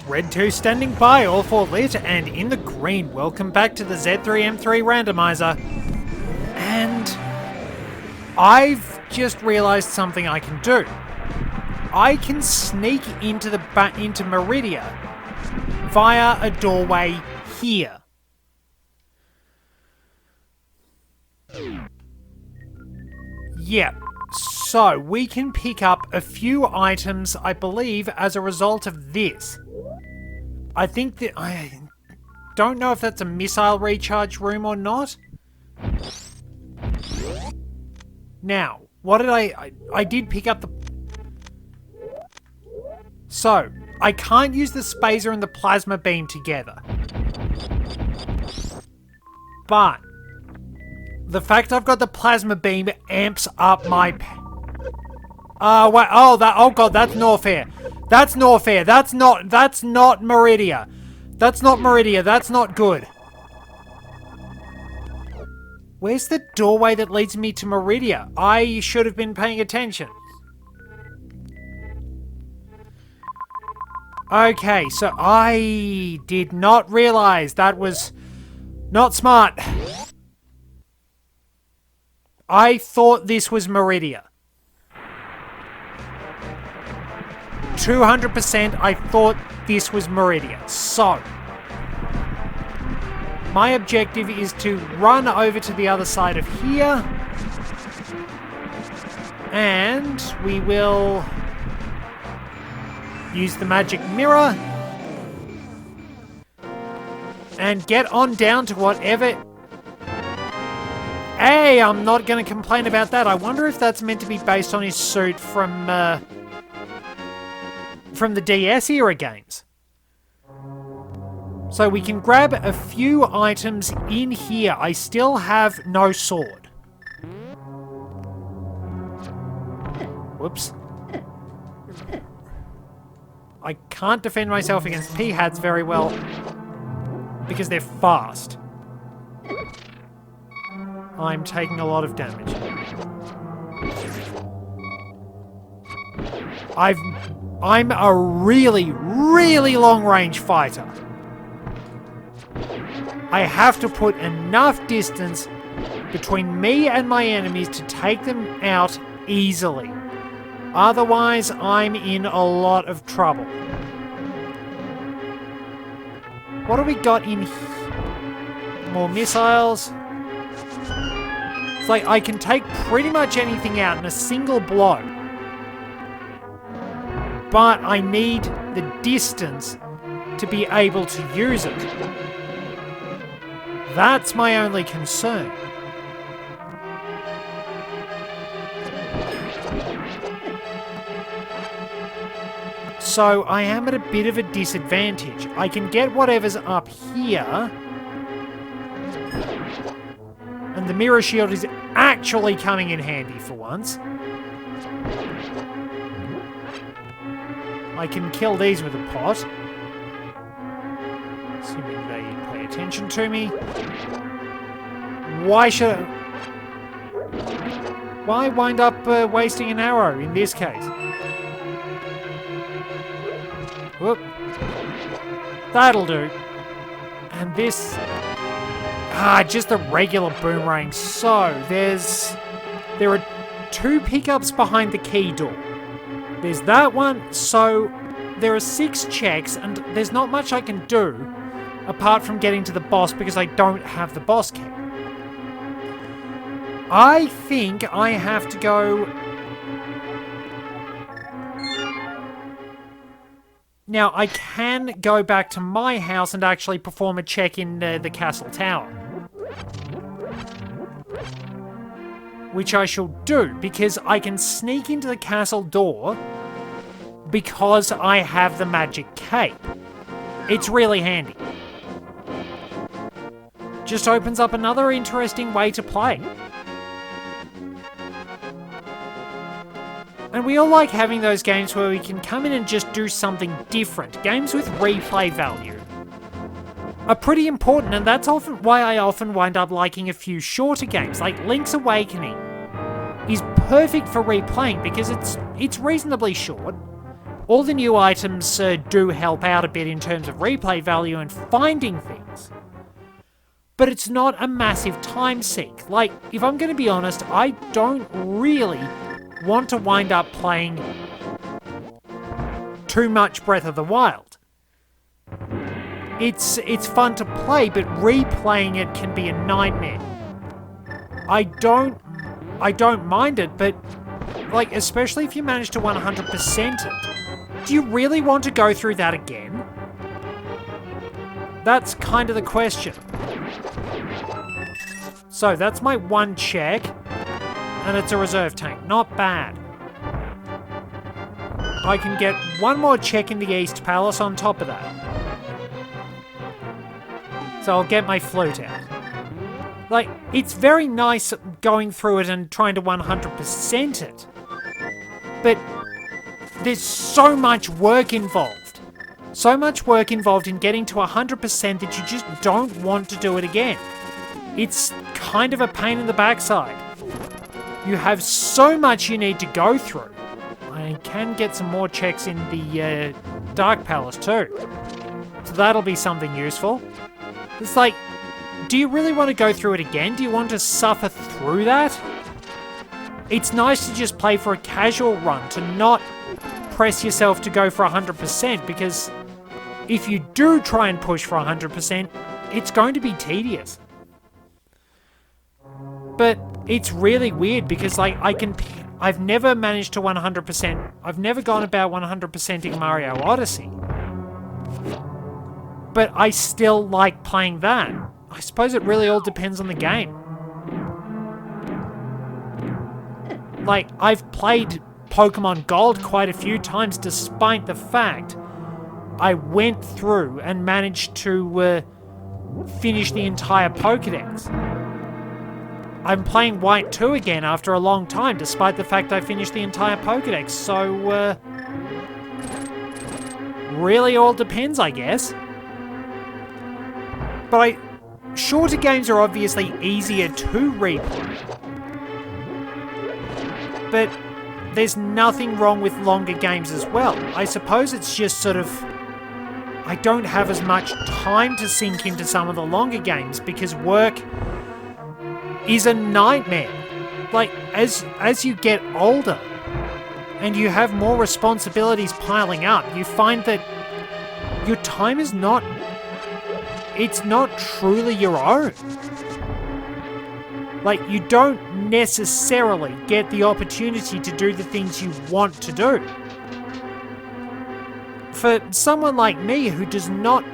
Red 2 standing by, all 4 lit, and in the green. Welcome back to the Z3M3 Randomiser. And I've just realised something I can do. I can sneak into into Meridia via a doorway here. Yep. So, we can pick up a few items, I believe, as a result of this. I think that... I don't know if that's a missile recharge room or not. Now, what did I did pick up the... So, I can't use the spacer and the plasma beam together. But the fact I've got the plasma beam amps up my... wait, oh god, that's Norfair. That's Norfair. That's not Meridia. That's not Meridia. That's not good. Where's the doorway that leads me to Meridia? I should have been paying attention. Okay, so I did not realize that was not smart. I thought this was Meridia. 200% I thought this was Meridia. So, my objective is to run over to the other side of here. And we will use the magic mirror. And get on down to whatever... Hey, I'm not going to complain about that. I wonder if that's meant to be based on his suit from the DS era games. So we can grab a few items in here. I still have no sword. Whoops. I can't defend myself against P-hats very well because they're fast. I'm taking a lot of damage. I'm a really, really long-range fighter. I have to put enough distance between me and my enemies to take them out easily. Otherwise, I'm in a lot of trouble. What do we got in here? More missiles. It's like I can take pretty much anything out in a single blow. But I need the distance to be able to use it. That's my only concern. So I am at a bit of a disadvantage. I can get whatever's up here. And the mirror shield is actually coming in handy for once. I can kill these with a pot. Assuming they pay attention to me. Why should I... Why wind up wasting an arrow in this case? Whoop. That'll do. And this... just a regular boomerang. So, there are 2 pickups behind the key door. There's that one, so there are 6 checks, and there's not much I can do apart from getting to the boss because I don't have the boss key. I think I have to go... Now, I can go back to my house and actually perform a check in the castle tower. Which I shall do, because I can sneak into the castle door because I have the magic cape. It's really handy. Just opens up another interesting way to play. And we all like having those games where we can come in and just do something different. Games with replay value are pretty important, and that's often why I often wind up liking a few shorter games, like Link's Awakening is perfect for replaying because it's reasonably short, all the new items do help out a bit in terms of replay value and finding things. But it's not a massive time sink. Like, if I'm going to be honest, I don't really want to wind up playing too much Breath of the Wild. It's fun to play, but replaying it can be a nightmare. I don't mind it, but like, especially if you manage to 100% it, do you really want to go through that again? That's kind of the question. So that's my one check, and it's a reserve tank. Not bad. I can get one more check in the East Palace on top of that. So I'll get my flute out. Like, it's very nice going through it and trying to 100% it. But there's so much work involved. So much work involved in getting to 100% that you just don't want to do it again. It's kind of a pain in the backside. You have so much you need to go through. I can get some more checks in the Dark Palace too. So that'll be something useful. It's like, do you really want to go through it again? Do you want to suffer through that? It's nice to just play for a casual run, to not press yourself to go for 100%, because if you do try and push for 100%, it's going to be tedious. But it's really weird because, like, I've never managed to 100%. I've never gone about 100%ing Mario Odyssey. But I still like playing that. I suppose it really all depends on the game. Like, I've played Pokemon Gold quite a few times despite the fact I went through and managed to finish the entire Pokedex. I'm playing White 2 again after a long time, despite the fact I finished the entire Pokedex, so, really all depends, I guess. But shorter games are obviously easier to replay. But there's nothing wrong with longer games as well. I suppose it's just sort of, I don't have as much time to sink into some of the longer games because work is a nightmare. Like, as you get older and you have more responsibilities piling up, you find that your time is not, it's not truly your own. Like, you don't necessarily get the opportunity to do the things you want to do. For someone like me who does not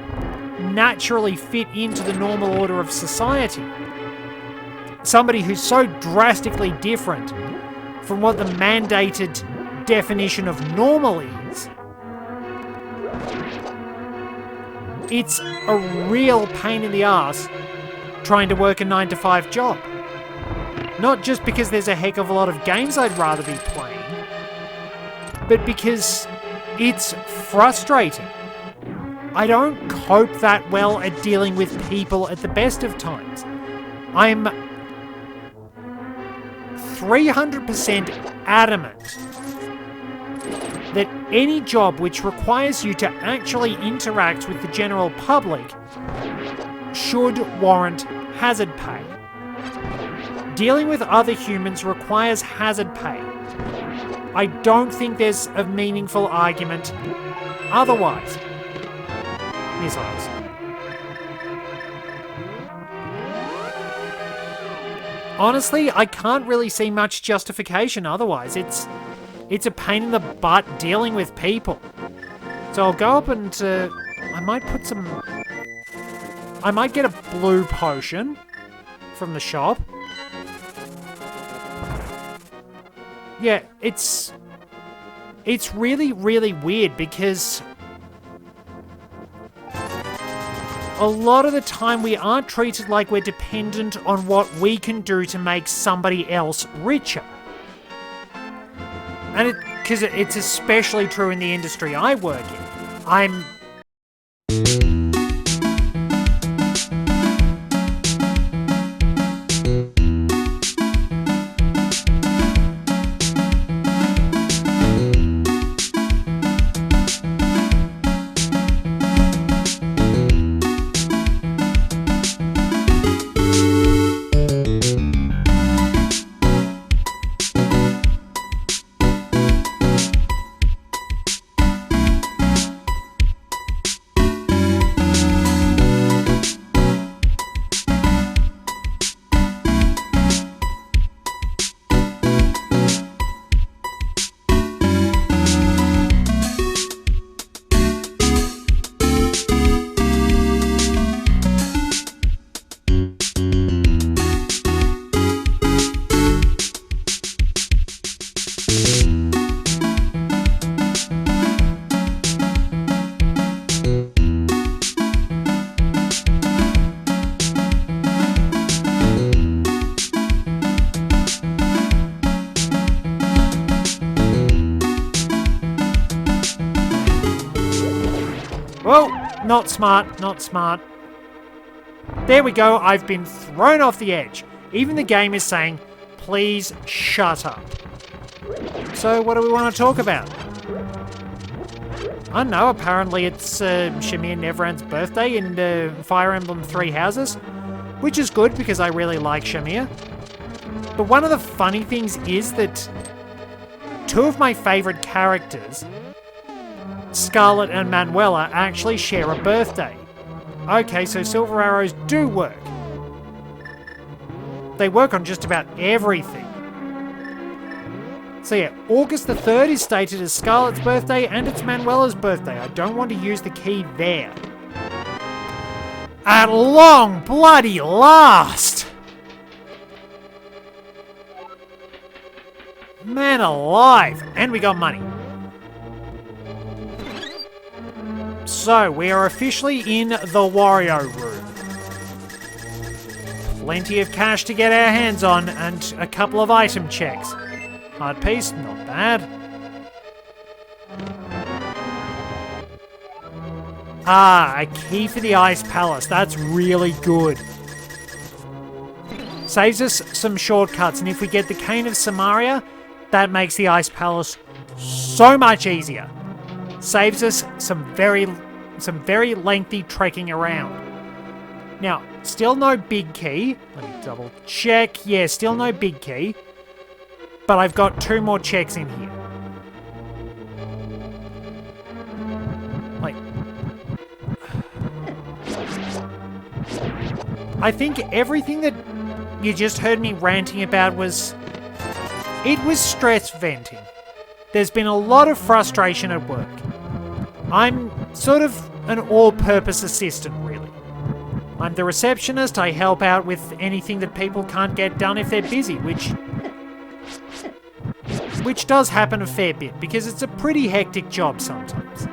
naturally fit into the normal order of society, somebody who's so drastically different from what the mandated definition of normal is, it's a real pain in the ass trying to work a 9-to-5 job. Not just because there's a heck of a lot of games I'd rather be playing, but because it's frustrating. I don't cope that well at dealing with people at the best of times. I'm 300% adamant that any job which requires you to actually interact with the general public should warrant hazard pay. Dealing with other humans requires hazard pay. I don't think there's a meaningful argument otherwise. Missiles. Honestly, I can't really see much justification otherwise. It's a pain in the butt dealing with people. So I'll go up and I might get a blue potion from the shop. Yeah, it's really, really weird because a lot of the time we aren't treated like we're dependent on what we can do to make somebody else richer. And because it's especially true in the industry I work in. Whoa! Not smart, not smart. There we go, I've been thrown off the edge. Even the game is saying, please shut up. So what do we want to talk about? I don't know, apparently it's Shamir Neverend's birthday in Fire Emblem Three Houses, which is good because I really like Shamir. But one of the funny things is that two of my favourite characters, Scarlet and Manuela, actually share a birthday. Okay, so silver arrows do work. They work on just about everything. So yeah, August the 3rd is stated as Scarlet's birthday and it's Manuela's birthday. I don't want to use the key there. At long bloody last! Man alive! And we got money. So, we are officially in the Wario room. Plenty of cash to get our hands on and a couple of item checks. Hard piece, not bad. Ah, a key for the Ice Palace. That's really good. Saves us some shortcuts, and if we get the Cane of Samaria, that makes the Ice Palace so much easier. Saves us some very lengthy trekking around. Now, still no big key. Let me double check. Yeah, still no big key. But I've got 2 more checks in here. Like, I think everything that you just heard me ranting about was stress venting. There's been a lot of frustration at work. I'm sort of an all-purpose assistant, really. I'm the receptionist. I help out with anything that people can't get done if they're busy, which does happen a fair bit, because it's a pretty hectic job sometimes.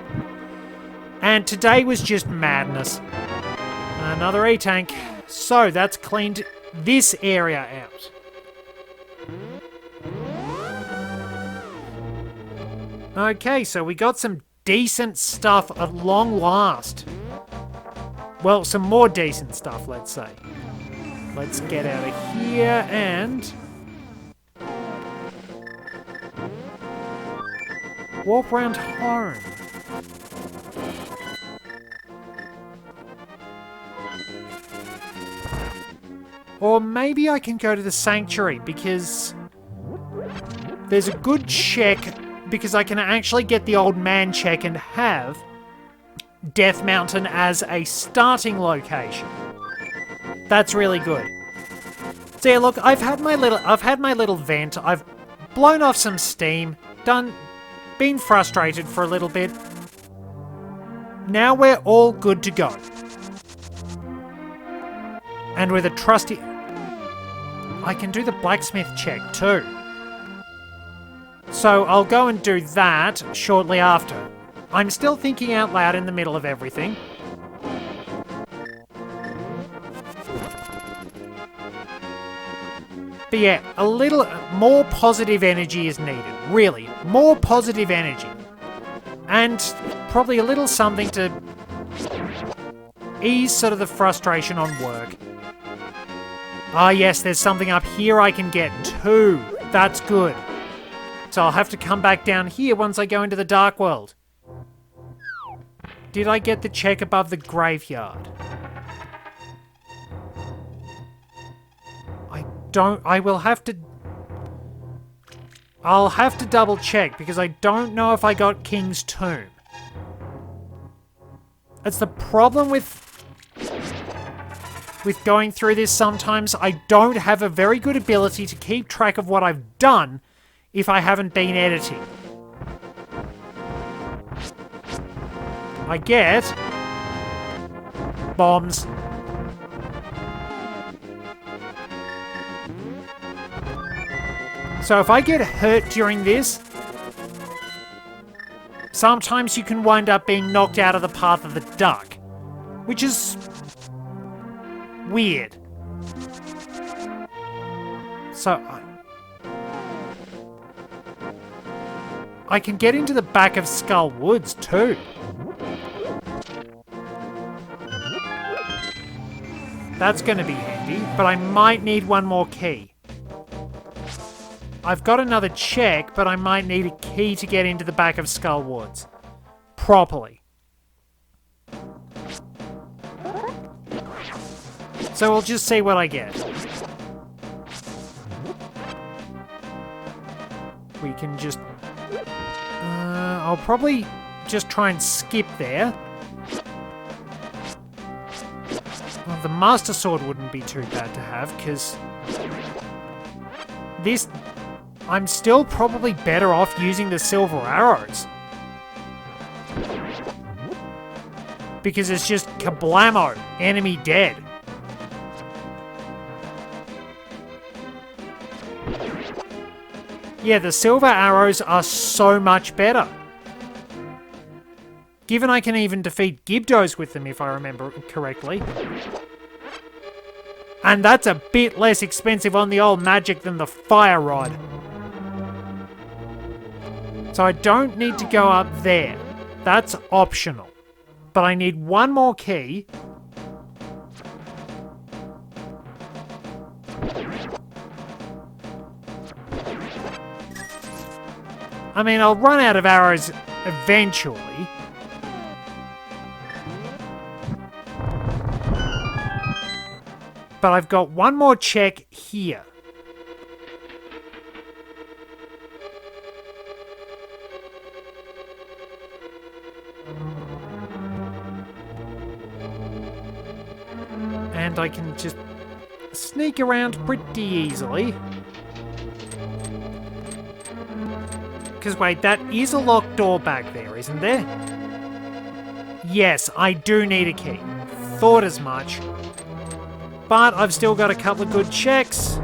And today was just madness. Another E-tank. So, that's cleaned this area out. Okay, so we got some decent stuff at long last. Well, some more decent stuff, let's say. Let's get out of here and walk around home. Or maybe I can go to the sanctuary because there's a good check, because I can actually get the old man check and have Death Mountain as a starting location. That's really good. So yeah, look, I've had my little vent. I've blown off some steam, been frustrated for a little bit. Now we're all good to go. And with a trusty, I can do the blacksmith check too. So I'll go and do that shortly after. I'm still thinking out loud in the middle of everything. But yeah, a little more positive energy is needed. Really, more positive energy. And probably a little something to ease sort of the frustration on work. Ah yes, there's something up here I can get too. That's good. So I'll have to come back down here once I go into the Dark World. Did I get the check above the graveyard? I'll have to double check because I don't know if I got King's Tomb. It's the problem with going through this sometimes. I don't have a very good ability to keep track of what I've done if I haven't been editing. I get bombs. So if I get hurt during this, sometimes you can wind up being knocked out of the path of the duck, which is weird. So I can get into the back of Skull Woods too. That's going to be handy, but I might need one more key. I've got another check, but I might need a key to get into the back of Skull Woods properly. So we'll just see what I get. We can just... I'll probably just try and skip there. Well, the Master Sword wouldn't be too bad to have, because... this... I'm still probably better off using the silver arrows. Because it's just kablamo, enemy dead. Yeah, the silver arrows are so much better. Given I can even defeat Gibdos with them, if I remember correctly. And that's a bit less expensive on the old magic than the fire rod. So I don't need to go up there. That's optional. But I need one more key. I mean, I'll run out of arrows eventually. But I've got one more check here. And I can just sneak around pretty easily. Because wait, that is a locked door back there, isn't there? Yes, I do need a key. Thought as much. But I've still got a couple of good checks.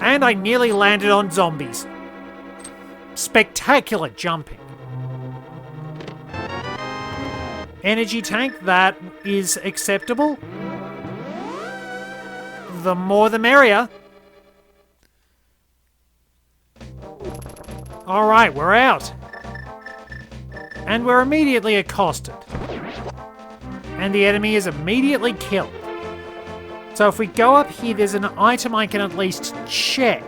And I nearly landed on zombies. Spectacular jumping. Energy tank, that is acceptable. The more the merrier. Alright, we're out. And we're immediately accosted. And the enemy is immediately killed. So if we go up here, there's an item I can at least check.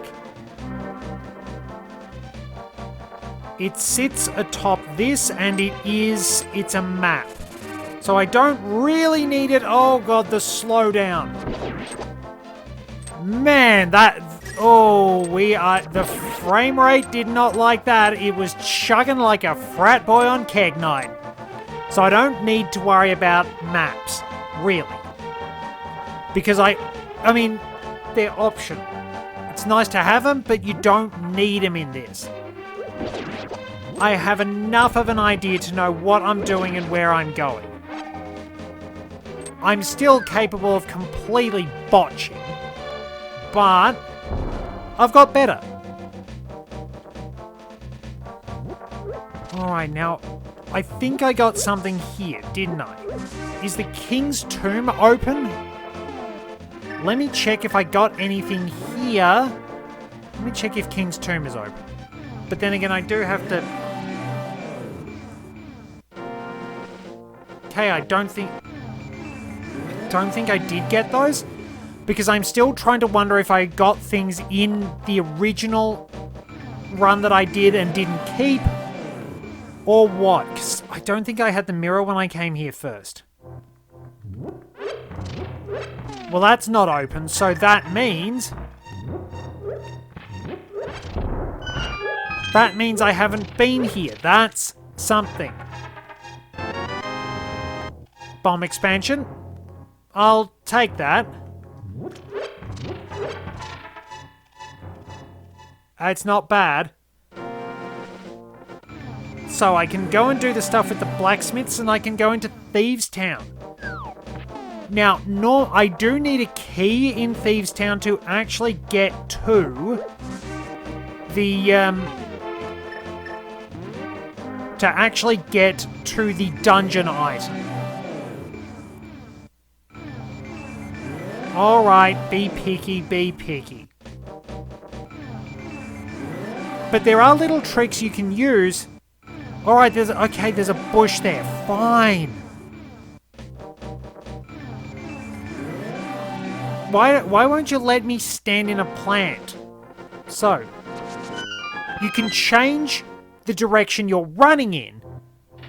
It sits atop this, and it's a map. So I don't really need it. Oh god, the slowdown. Man, the frame rate did not like that. It was chugging like a frat boy on keg night. So I don't need to worry about maps, really. Because I mean, they're optional. It's nice to have them, but you don't need them in this. I have enough of an idea to know what I'm doing and where I'm going. I'm still capable of completely botching, but I've got better. Alright, now, I think I got something here, didn't I? Is the King's Tomb open? Let me check if I got anything here. Let me check if King's Tomb is open. But then again, I do have to... Okay, I don't think I did get those. Because I'm still trying to wonder if I got things in the original run that I did and didn't keep. Or what? Because I don't think I had the mirror when I came here first. Well, that's not open, so that means... that means I haven't been here. That's something. Bomb expansion. I'll take that. It's not bad. So I can go and do the stuff with the blacksmiths, and I can go into Thieves Town. Now, I do need a key in Thieves Town to actually get to the dungeon item. Alright, be picky, be picky. But there are little tricks you can use. Alright, there's a bush there. Fine. why won't you let me stand in a plant? So, you can change the direction you're running in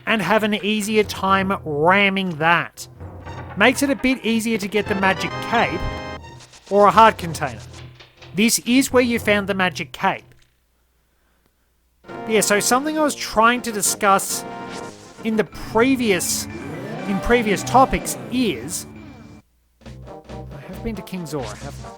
and have an easier time ramming that. Makes it a bit easier to get the magic cape or a heart container. This is where you found the magic cape. Yeah, so something I was trying to discuss in previous topics is... I have been to King Zora, haven't I?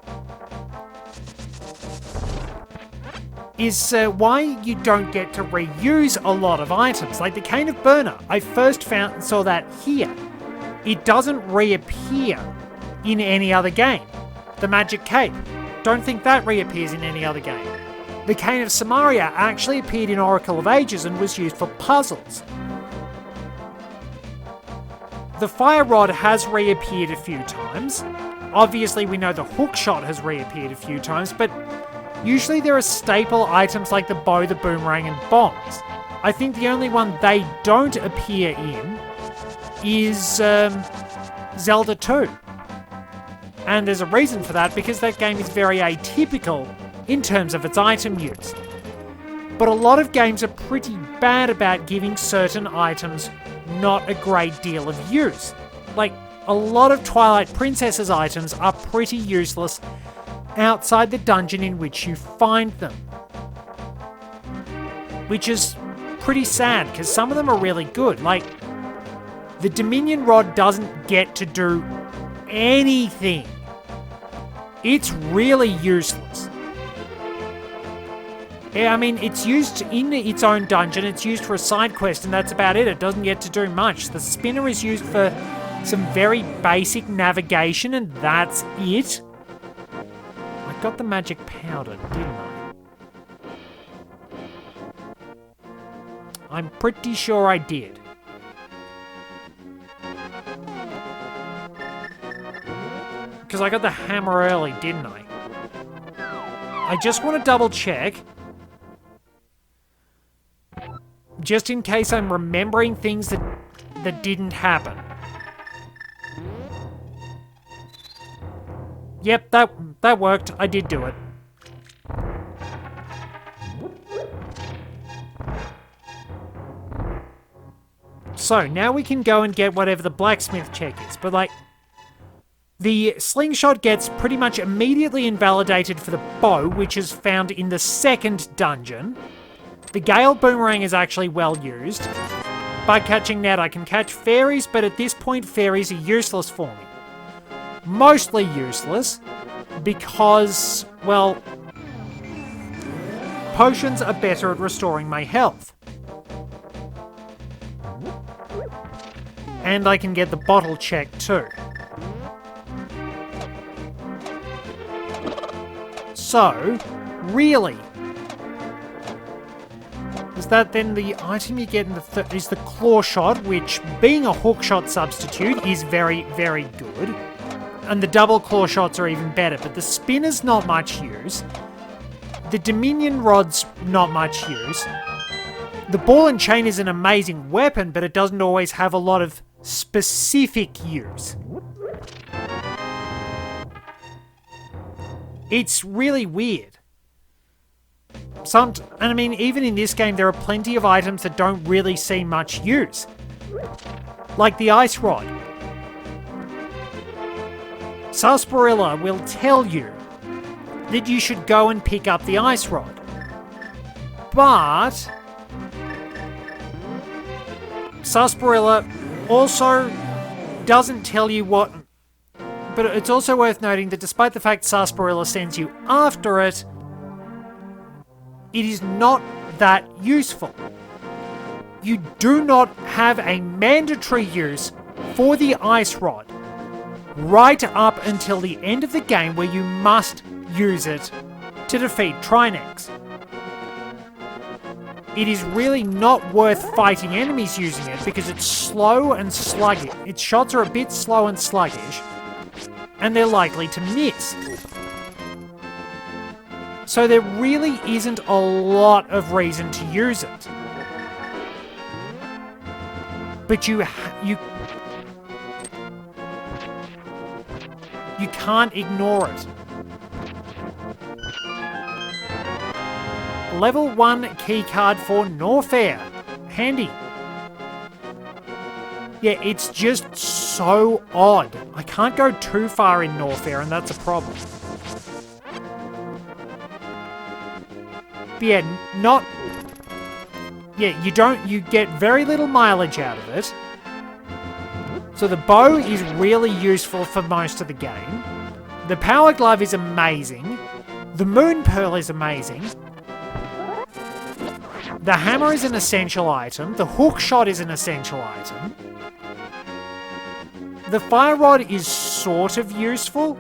Is why you don't get to reuse a lot of items. Like the Cane of Burner, I first saw that here. It doesn't reappear in any other game. The Magic Cape, don't think that reappears in any other game. The Cane of Samaria actually appeared in Oracle of Ages and was used for puzzles. The Fire Rod has reappeared a few times. Obviously we know the Hookshot has reappeared a few times, but usually there are staple items like the bow, the boomerang, and bombs. I think the only one they don't appear in is Zelda 2. And there's a reason for that, because that game is very atypical in terms of its item use. But a lot of games are pretty bad about giving certain items not a great deal of use. Like, a lot of Twilight Princess's items are pretty useless outside the dungeon in which you find them. Which is pretty sad, because some of them are really good. Like, the Dominion Rod doesn't get to do anything. It's really useless. Yeah, I mean, it's used in its own dungeon, it's used for a side quest, and that's about it. It doesn't get to do much. The spinner is used for some very basic navigation, and that's it. I got the magic powder, didn't I? I'm pretty sure I did. Because I got the hammer early, didn't I? I just want to double check. Just in case I'm remembering things that didn't happen. Yep, that worked. I did do it. So, now we can go and get whatever the blacksmith check is. But, like, the slingshot gets pretty much immediately invalidated for the bow, which is found in the second dungeon. The Gale Boomerang is actually well used. By catching net, I can catch fairies, but at this point, fairies are useless for me. Mostly useless, because, well, potions are better at restoring my health. And I can get the bottle check too. So, really, is that then the item you get in is the claw shot, which, being a hook shot substitute, is very, very good. And the double claw shots are even better, but the spinner's not much use. The Dominion Rod's not much use. The ball and chain is an amazing weapon, but it doesn't always have a lot of specific use. It's really weird. And I mean, even in this game, there are plenty of items that don't really see much use. Like the Ice Rod. Sarsaparilla will tell you that you should go and pick up the Ice Rod. But Sarsaparilla also doesn't tell you what... But it's also worth noting that despite the fact Sarsaparilla sends you after it, it is not that useful. You do not have a mandatory use for the Ice Rod right up until the end of the game, where you must use it to defeat Trinex. It is really not worth fighting enemies using it because it's slow and sluggish. Its shots are a bit slow and sluggish, and they're likely to miss. So there really isn't a lot of reason to use it. You You can't ignore it. Level 1 keycard for Norfair. Handy. Yeah, it's just so odd. I can't go too far in Norfair, and that's a problem. But yeah, you get very little mileage out of it. So the bow is really useful for most of the game. The power glove is amazing. The moon pearl is amazing. The hammer is an essential item. The hook shot is an essential item. The fire rod is sort of useful.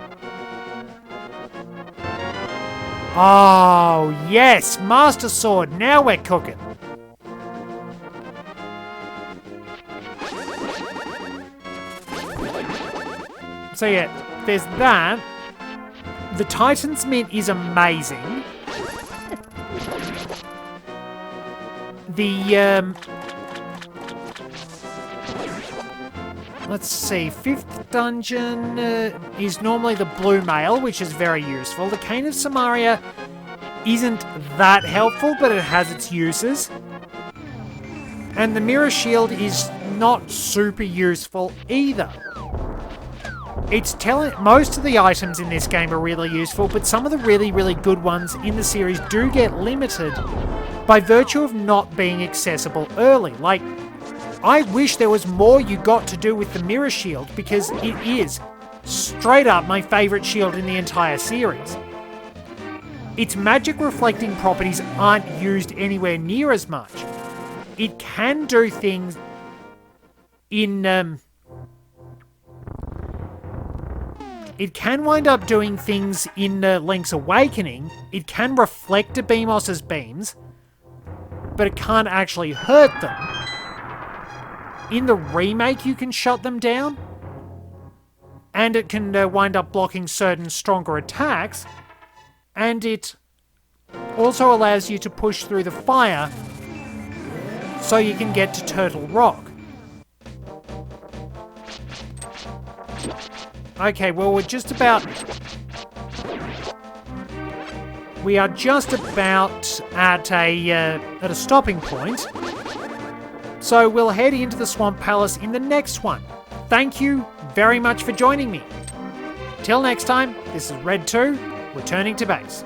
Oh, yes! Master Sword! Now we're cooking! So yeah, there's that. The Titan's Mint is amazing. The, let's see, 5th dungeon is normally the blue mail, which is very useful. The Cane of Samaria isn't that helpful, but it has its uses. And the Mirror Shield is not super useful either. It's most of the items in this game are really useful, but some of the really, really good ones in the series do get limited by virtue of not being accessible early. Like, I wish there was more you got to do with the Mirror Shield, because it is straight up my favourite shield in the entire series. Its magic reflecting properties aren't used anywhere near as much. It can do things in... It can wind up doing things in Link's Awakening. It can reflect Abimos's beams, but it can't actually hurt them. In the remake, you can shut them down, and it can wind up blocking certain stronger attacks, and it also allows you to push through the fire so you can get to Turtle Rock. Okay, well, we are just about at a stopping point. So we'll head into the Swamp Palace in the next one. Thank you very much for joining me. Till next time, this is Red 2, returning to base.